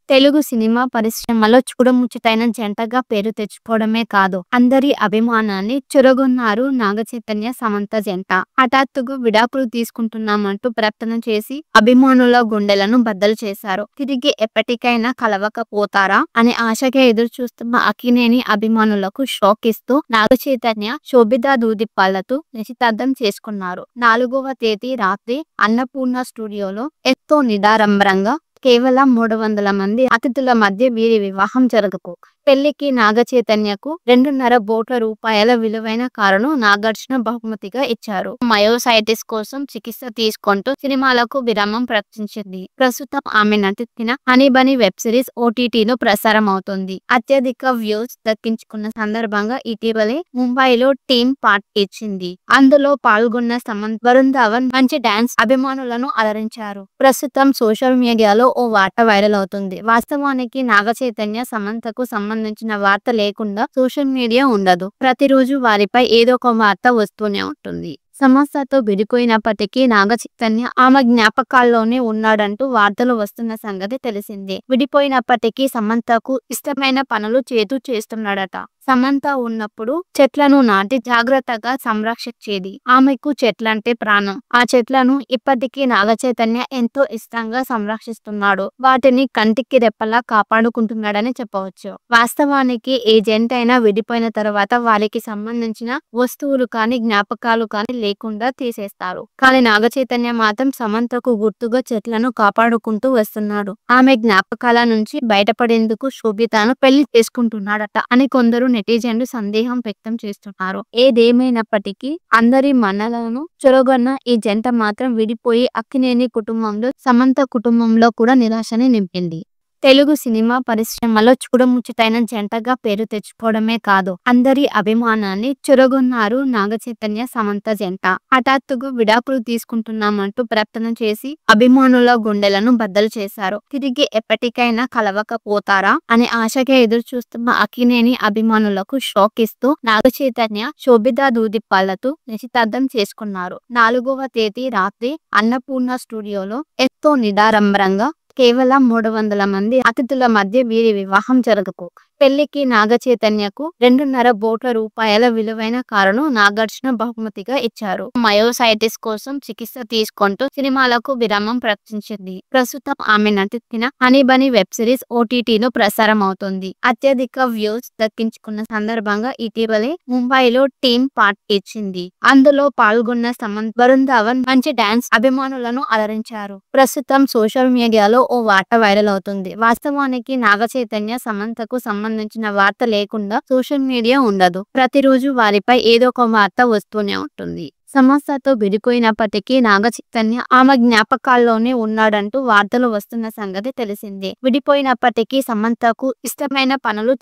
Telugu cinema పరిశ్రమలో చూడముచ్చటైన జంటగా పేరు తెచ్చుకోవడమే కాదు, అందరి అభిమానాన్ని చూరగొన్నారు నాగచైతన్య, సమంత జంట. హఠాత్తుగా విడాకులు తీసుకుంటున్నామంటూ ప్రకటన చేసి అభిమానుల గుండెలను బద్దలు చేశారు. తిరిగి ఎప్పటికైనా కలవకపోతారా అని ఆశగా ఎదురుచూస్తున్న అక్కినేని అభిమానులకు షాక్ ఇస్తూ నాగచైతన్య, శోభితా దూదిపాళ్లతో నిశ్చితార్థం చేసుకున్నారు. 4వ తేదీ రాత్రి అన్నపూర్ణ స్టూడియోలో ఎంతో నిరాడంబరంగా కేవలం 300 మంది అతిథుల మధ్య వీరి వివాహం జరగకు. పెళ్లికి నాగచైతన్యకు 2.5 కోట్ల రూపాయల విలువైన కారును నాగార్జున బహుమతిగా ఇచ్చారు. మయోసైటిస్ కోసం చికిత్స తీసుకుంటూ సినిమాలకు విరామం ప్రకటించింది. ప్రస్తుతం ఆమె నటించిన హనీబనీ వెబ్ సిరీస్ ఓటీటీలో ప్రసారం అవుతోంది. అత్యధిక వ్యూస్ దక్కించుకున్న సందర్భంగా ఇటీవలే ముంబైలో టీమ్ పార్టీ ఇచ్చింది. అందులో పాల్గొన్న సమంత, వరుణ్ ధవన్ మంచి డాన్స్ అభిమానులను అలరించారు. ప్రస్తుతం సోషల్ మీడియాలో ఓ వార్త వైరల్ అవుతుంది. వాస్తవానికి నాగచైతన్య, సమంతకు సంబంధించిన వార్త లేకుండా సోషల్ మీడియా ఉండదు. ప్రతిరోజు వారిపై ఏదో ఒక వార్త వస్తూనే ఉంటుంది. సమస్తతో విడిపోయినప్పటికీ నాగచైతన్య ఆమె జ్ఞాపకాల్లోనే ఉన్నాడంటూ వార్తలు వస్తున్న సంగతి తెలిసిందే. విడిపోయినప్పటికీ సమంతకు ఇష్టమైన పనులు చేస్తున్నాడట. సమంత ఉన్నప్పుడు చెట్లను నాటి జాగ్రత్తగా సంరక్షించేది. ఆమెకు చెట్లంటే ప్రాణం. ఆ చెట్లను ఇప్పటికీ నాగచైతన్య ఎంతో ఇష్టంగా సంరక్షిస్తున్నాడు. వాటిని కంటికి రెప్పలా కాపాడుకుంటున్నాడని చెప్పవచ్చు. వాస్తవానికి ఏ జంట అయినా విడిపోయిన తర్వాత వారికి సంబంధించిన వస్తువులు కానీ, జ్ఞాపకాలు కానీ లేకుండా తీసేస్తారు. కానీ నాగచైతన్య మాత్రం సమంతకు గుర్తుగా చెట్లను కాపాడుకుంటూ వస్తున్నాడు. ఆమె జ్ఞాపకాల నుంచి బయటపడేందుకు శోభితాను పెళ్లి చేసుకుంటున్నాడట అని కొందరు నెటిజన్లు సందేహం వ్యక్తం చేస్తున్నారు. ఏదేమైనప్పటికీ అందరి మన్ననలను చూరగొన్న ఈ జంట మాత్రం విడిపోయి అక్కినేని కుటుంబంలో, సమంత కుటుంబంలో కూడా నిరాశని నింపింది. తెలుగు సినిమా పరిశ్రమలో చూడముచ్చటైన జంటగా పేరు తెచ్చుకోవడమే కాదు, అందరి అభిమానాన్ని చూరగొన్నారు నాగచైతన్య, సమంత జంట. హఠాత్తుగా విడాకులు తీసుకుంటున్నామంటూ ప్రకటన చేసి అభిమానుల గుండెలను బద్దలు చేశారు. తిరిగి ఎప్పటికైనా కలవకపోతారా అని ఆశగా ఎదురుచూస్తున్న అక్కినేని అభిమానులకు షాక్ ఇస్తూ నాగచైతన్య, శోభితా దూదిపాళ్లతో నిశ్చితార్థం చేసుకున్నారు. 4వ తేదీ రాత్రి అన్నపూర్ణ స్టూడియోలో ఎంతో నిరాడంబరంగా కేవలం 300 మంది అతిథుల మధ్య వీరి వివాహం జరగకు. పెళ్లికి నాగచైతన్యకు 2.5 కోట్ల రూపాయల విలువైన కారును నాగార్జున బహుమతిగా ఇచ్చారు. మయోసైటిస్ కోసం చికిత్స తీసుకుంటూ సినిమాలకు విరామం ప్రకటించింది. ప్రస్తుతం ఆమె నటించిన హనీబనీ వెబ్ సిరీస్ ఓటీటీలో ప్రసారం అవుతోంది. అత్యధిక వ్యూస్ దక్కించుకున్న సందర్భంగా ఇటీవలే ముంబైలో టీమ్ పార్టీ ఇచ్చింది. అందులో పాల్గొన్న సమంత, వరుణ్ ధవన్ మంచి డాన్స్ అభిమానులను అలరించారు. ప్రస్తుతం సోషల్ మీడియాలో ఓ వార్త వైరల్ అవుతుంది. వాస్తవానికి నాగచైతన్య, సమంతకు సంబంధించిన వార్త లేకుండా సోషల్ మీడియా ఉండదు. ప్రతిరోజు వారిపై ఏదో ఒక వార్త వస్తూనే ఉంటుంది. సమస్తతో విడిపోయినప్పటికీ నాగచైతన్య ఆమె జ్ఞాపకాల్లోనే ఉన్నాడంటూ వార్తలు వస్తున్న సంగతి తెలిసిందే. విడిపోయినప్పటికీ సమంతకు ఇష్టమైన పనులు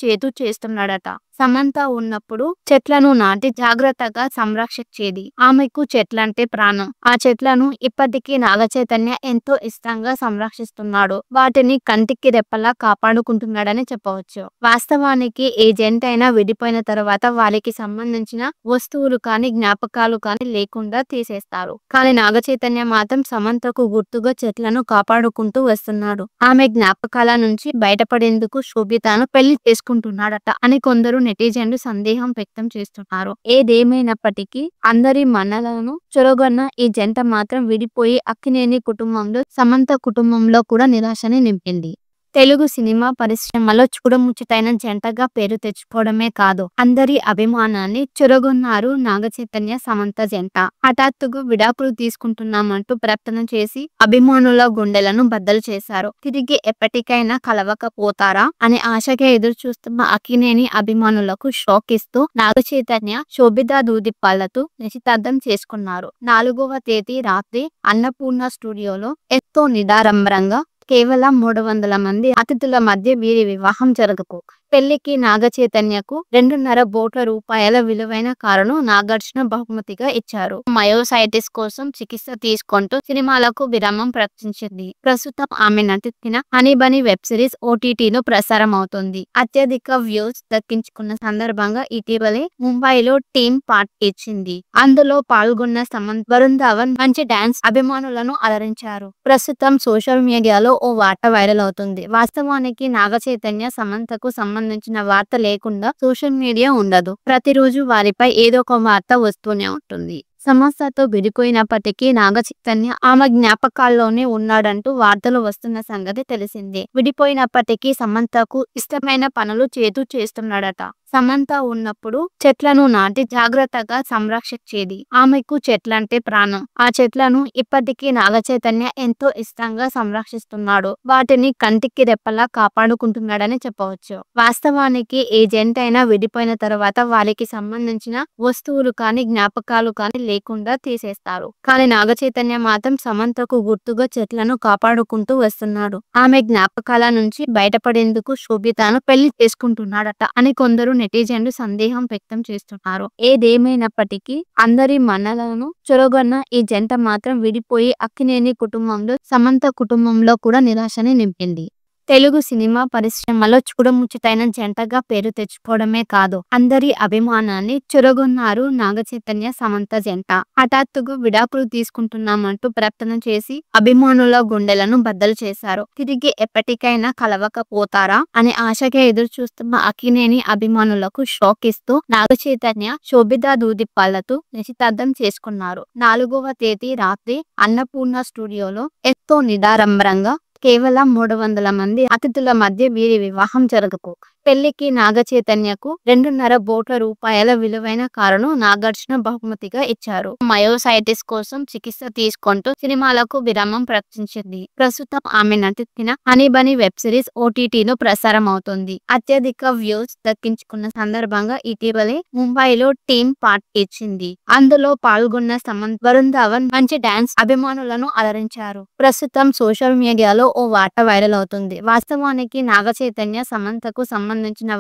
చేస్తున్నాడట. సమంత ఉన్నప్పుడు చెట్లను నాటి జాగ్రత్తగా సంరక్షించేది. ఆమెకు చెట్లంటే ప్రాణం. ఆ చెట్లను ఇప్పటికీ నాగచైతన్య ఎంతో ఇష్టంగా సంరక్షిస్తున్నాడు. వాటిని కంటికి రెప్పలా కాపాడుకుంటున్నాడని చెప్పవచ్చు. వాస్తవానికి ఏ జంట అయినా విడిపోయిన తర్వాత వారికి సంబంధించిన వస్తువులు కానీ, జ్ఞాపకాలు కానీ లేకుండా తీసేస్తారు. కానీ నాగచైతన్య మాత్రం సమంతకు గుర్తుగా చెట్లను కాపాడుకుంటూ వస్తున్నాడు. ఆమె జ్ఞాపకాల నుంచి బయటపడేందుకు శోభితాను పెళ్లి చేసుకుంటున్నాడట అని కొందరు నెటిజన్లు సందేహం వ్యక్తం చేస్తున్నారు. ఏదేమైనప్పటికీ అందరి మన్ననలను చూరగొన్న ఈ జంట మాత్రం విడిపోయి అక్కినేని కుటుంబంలో, సమంత కుటుంబంలో కూడా నిరాశని నింపింది. తెలుగు సినిమా పరిశ్రమలో చూడముచ్చటైన జంటగా పేరు తెచ్చుకోవడమే కాదు, అందరి అభిమానాన్ని చూరగొన్నారు నాగచైతన్య, సమంత జంట. హఠాత్తుగా విడాకులు తీసుకుంటున్నామంటూ ప్రకటన చేసి అభిమానుల గుండెలను బద్దలు చేశారు. తిరిగి ఎప్పటికైనా కలవకపోతారా అని ఆశగా ఎదురుచూస్తున్న అక్కినేని అభిమానులకు షాక్ ఇస్తూ నాగచైతన్య, శోభితా దూదిపాళ్లతో నిశ్చితార్థం చేసుకున్నారు. 4వ తేదీ రాత్రి అన్నపూర్ణ స్టూడియోలో ఎంతో నిరాడంబరంగా కేవలం 300 మంది అతిథుల మధ్య వీరి వివాహం జరగకు. పెళ్లికి నాగచైతన్యకు 2.5 రూపాయల విలువైన కారును నాగార్జున బహుమతిగా ఇచ్చారు. మయోసైటిస్ కోసం చికిత్స తీసుకుంటూ సినిమాలకు విరామం ప్రకటించింది. ప్రస్తుతం ఆమె నటించిన హనీబనీ వెబ్ సిరీస్ ఓటీటీలో ప్రసారం అవుతోంది. అత్యధిక వ్యూస్ దక్కించుకున్న సందర్భంగా ఇటీవలే ముంబైలో టీమ్ పార్టీ ఇచ్చింది. అందులో పాల్గొన్న సమంత, వరుణ్ ధవన్ మంచి డాన్స్ అభిమానులను అలరించారు. ప్రస్తుతం సోషల్ మీడియాలో ఓ వార్త వైరల్ అవుతుంది. వాస్తవానికి నాగచైతన్య, సమంతకు సంబంధించిన వార్త లేకుండా సోషల్ మీడియా ఉండదు. ప్రతిరోజు వారిపై ఏదో ఒక వార్త వస్తూనే ఉంటుంది. సంస్థతో విడిపోయినప్పటికీ నాగచైతన్య ఆమె జ్ఞాపకాల్లోనే ఉన్నాడంటూ వార్తలు వస్తున్న సంగతి తెలిసిందే. విడిపోయినప్పటికీ సమంతకు ఇష్టమైన పనులు చేస్తున్నాడట. సమంత ఉన్నప్పుడు చెట్లను నాటి జాగ్రత్తగా సంరక్షించేది. ఆమెకు చెట్లంటే ప్రాణం. ఆ చెట్లను ఇప్పటికీ నాగచైతన్య ఎంతో ఇష్టంగా సంరక్షిస్తున్నాడు. వాటిని కంటికి రెప్పలా కాపాడుకుంటున్నాడని చెప్పవచ్చు. వాస్తవానికి ఏ జంట అయినా విడిపోయిన తర్వాత వారికి సంబంధించిన వస్తువులు కానీ, జ్ఞాపకాలు కానీ లేకుండా తీసేస్తారు. కానీ నాగచైతన్య మాత్రం సమంతకు గుర్తుగా చెట్లను కాపాడుకుంటూ వస్తున్నాడు. ఆమె జ్ఞాపకాల నుంచి బయటపడేందుకు శోభితను పెళ్లి చేసుకుంటున్నాడట అని కొందరు నెటిజన్లు సందేహం వ్యక్తం చేస్తున్నారు. ఏదేమైనప్పటికీ అందరి మన్ననలను చూరగొన్న ఈ జంట మాత్రం విడిపోయి అక్కినేని కుటుంబంలో, సమంత కుటుంబంలో కూడా నిరాశని నింపింది. తెలుగు సినిమా పరిశ్రమలో చూడముచ్చటైన జంటగా పేరు తెచ్చుకోవడమే కాదు, అందరి అభిమానాన్ని చూరగొన్నారు నాగచైతన్య, సమంత జంట. హఠాత్తుగా విడాకులు తీసుకుంటున్నామంటూ ప్రకటన చేసి అభిమానుల గుండెలను బద్దలు చేశారు. తిరిగి ఎప్పటికైనా కలవకపోతారా అని ఆశగా ఎదురు చూస్తున్న అక్కినేని అభిమానులకు షాక్ ఇస్తూ నాగచైతన్య, శోభిత దూదిపాళ్లతో నిశ్చితార్థం చేసుకున్నారు. 4వ తేదీ రాత్రి అన్నపూర్ణ స్టూడియోలో ఎంతో నిడారంభరంగా కేవలం 300 మంది అతిథుల మధ్య వీరి వివాహం జరగకు. పెళ్లికి నాగచైతన్యకు 2.5 రూపాయల విలువైన కారును నాగార్జున బహుమతిగా ఇచ్చారు. మయోసైటిస్ కోసం చికిత్స తీసుకుంటూ సినిమాలకు విరామం ప్రకటించింది. ప్రస్తుతం ఆమె నటించిన హనీబనీ వెబ్ సిరీస్ ఓటీటీలో ప్రసారం అవుతోంది. అత్యధిక వ్యూస్ దక్కించుకున్న సందర్భంగా ఇటీవలే ముంబైలో టీమ్ పార్టీ ఇచ్చింది. అందులో పాల్గొన్న సమంత, వరుణ్ ధవన్ మంచి డాన్స్ అభిమానులను అలరించారు. ప్రస్తుతం సోషల్ మీడియాలో ఓ వార్త వైరల్ అవుతుంది. వాస్తవానికి నాగచైతన్య, సమంతకు సంబంధించిన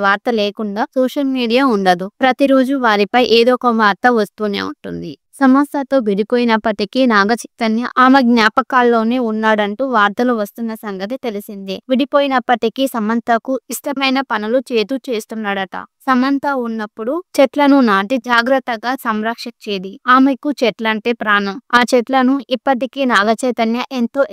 వార్త లేకుండా సోషల్ మీడియా ఉండదు. ప్రతిరోజు వారిపై ఏదో ఒక వార్త వస్తూనే ఉంటుంది. సంస్థతో విడిపోయినప్పటికీ నాగచైతన్య ఆమె జ్ఞాపకాల్లోనే ఉన్నాడంటూ వార్తలు వస్తున్న సంగతి తెలిసిందే. విడిపోయినప్పటికీ సమంతకు ఇష్టమైన పనులు చేస్తున్నాడట. సమంత ఉన్నప్పుడు చెట్లను నాటి జాగ్రత్తగా సంరక్షించేది. ఆమెకు చెట్లంటే ప్రాణం. ఆ చెట్లను ఇప్పటికీ నాగచైతన్య ఎంతో